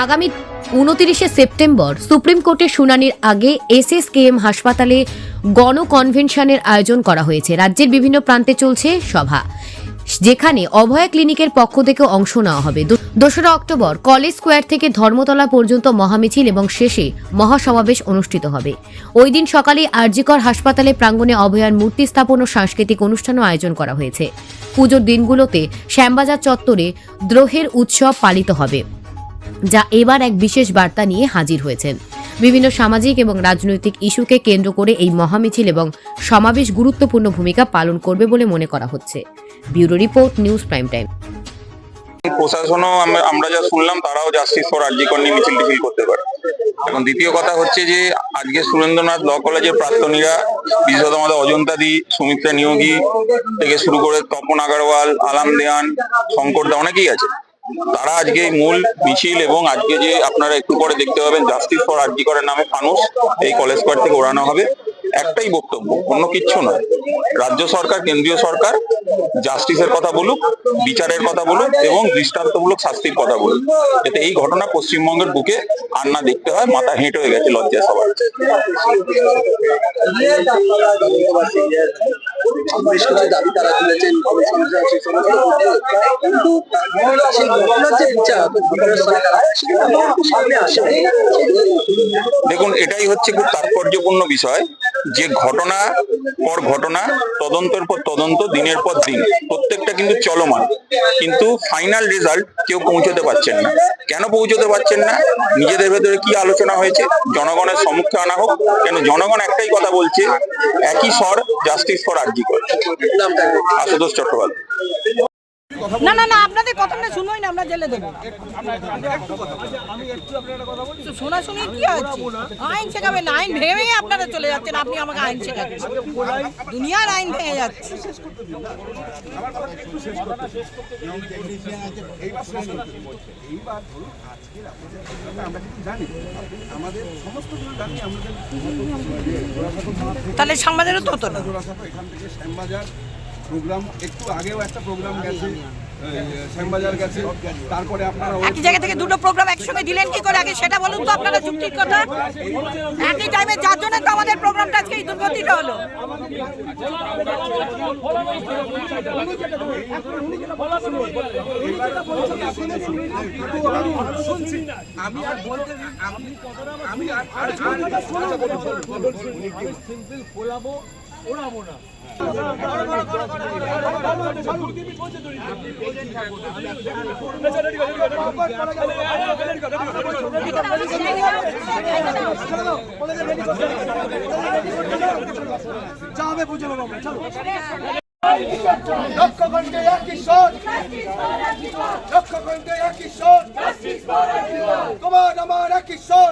আগামী 29 September supreme কোর্টের শুনানির আগে এসএসকেএম হাসপাতালে গণকনভেনশনের আয়োজন করা হয়েছে। রাজ্যের বিভিন্ন প্রান্তে চলছে সভা, যেখানে অভয়া ক্লিনিকের পক্ষ থেকে অংশ নেওয়া হবে। 2রা অক্টোবর কলেজ স্কোয়ার থেকে ধর্মতলা পর্যন্ত মহামিছিল এবং শেষে মহাসমাবেশ অনুষ্ঠিত হবে। ওই দিন সকালে আরজিকর হাসপাতালে প্রাঙ্গণে অভয়ার মূর্তি স্থাপন ও সাংস্কৃতিক অনুষ্ঠানও আয়োজন করা হয়েছে। পুজোর দিনগুলোতে শ্যামবাজার চত্বরে দ্রোহের উৎসব পালিত হবে, যা এবার এক বিশেষ বার্তা নিয়ে হাজির হয়েছেন। বিভিন্ন সামাজিক এবং রাজনৈতিক ইস্যুকে কেন্দ্র করে এই মহামিছিল এবং সমাবেশ গুরুত্বপূর্ণ ভূমিকা পালন করবে বলে মনে করা হচ্ছে। Bureau report, news prime time. প্রশাসনও আমরা যা শুনলাম তারাও জাস্টিস ফর আরজিকর নিয়ে মিছিল করতে পারে। এখন দ্বিতীয় কথা হচ্ছে যে আজকে সুরেন্দ্রনাথ ল কলেজের প্রাক্তনীরা, বিশেষত আমাদের অজন্তা দি, সুমিত্রা নিয়োগী থেকে শুরু করে তপন আগরওয়াল, আলাম দেয়ান, শঙ্কর দা, অনেকেই আছে। তারা আজকে মূল মিছিল এবং আজকে যে আপনারা একটু পরে দেখতে পাবেন জাস্টিস ফর আরজিকরের নামে ফানুস এই কলেজ স্কোয়ার থেকে ওড়ানো হবে। একটাই বক্তব্য, অন্য কিচ্ছু নয়। রাজ্য সরকার, কেন্দ্রীয় সরকার জাস্টিসের কথা বলুক, বিচারের কথা বলুক এবং দৃষ্টান্তমূলক শাস্তির কথা বলুক, যাতে এই ঘটনা পশ্চিমবঙ্গের বুকে আর না দেখতে হয়। মাথা হেঁট হয়ে গেছে লজ্জায় সবার। দেখুন, এটাই হচ্ছে খুব তাৎপর্যপূর্ণ বিষয় যে ঘটনা পর ঘটনা, তদন্তের পর তদন্ত, দিনের পর দিন প্রত্যেকটা কিন্তু চলমান, কিন্তু ফাইনাল রেজাল্ট কেউ পৌঁছতে পারছেন না। কেন পৌঁছতে পারছেন না? নিজেদের ভেতরে কি আলোচনা হয়েছে জনগণের সম্মুখে আনা হোক। কেন জনগণ একটাই কথা বলছে, একই স্বর, জাস্টিস ফর আরজিকর। আশুতোষ চট্টোপাধ্যায়। না না না, আপনাদের কথাটা শুনোই না, আমরা জেলে দেবো। শোনাশুনি কি আছে? আইন শেখাবেন, আইন ভেঙে আপনারা চলে যাচ্ছেন। আপনি আমাকে আইন শেখাচ্ছেন, দুনিয়ার আইন ভেঙে যাচ্ছে। তাহলে সাংবাদিকও তো হতো না। প্রোগ্রাম একটু আগেও একটা প্রোগ্রাম গেছে, শ্যামবাজার গেছে, তারপরে আপনারা একই জায়গা থেকে দুটো প্রোগ্রাম একসঙ্গে দিলেন কি করে? আগে সেটা বলুন তো আপনারা, যুক্তির কথা। একই টাইমে যার জন্য তো আমাদের প্রোগ্রামটা আজকে এই দুর্গতিটা হলো। আমি আর বলতে আমি আর সিম্পল খোলাবো, ওড়াবো না। যাবে বুঝে নেবো আমরা, চলো। লক্ষ ঘন্টে একই স্বর, লক্ষ ঘন্টে একই স্বর, তোমার আমার একই স্বর।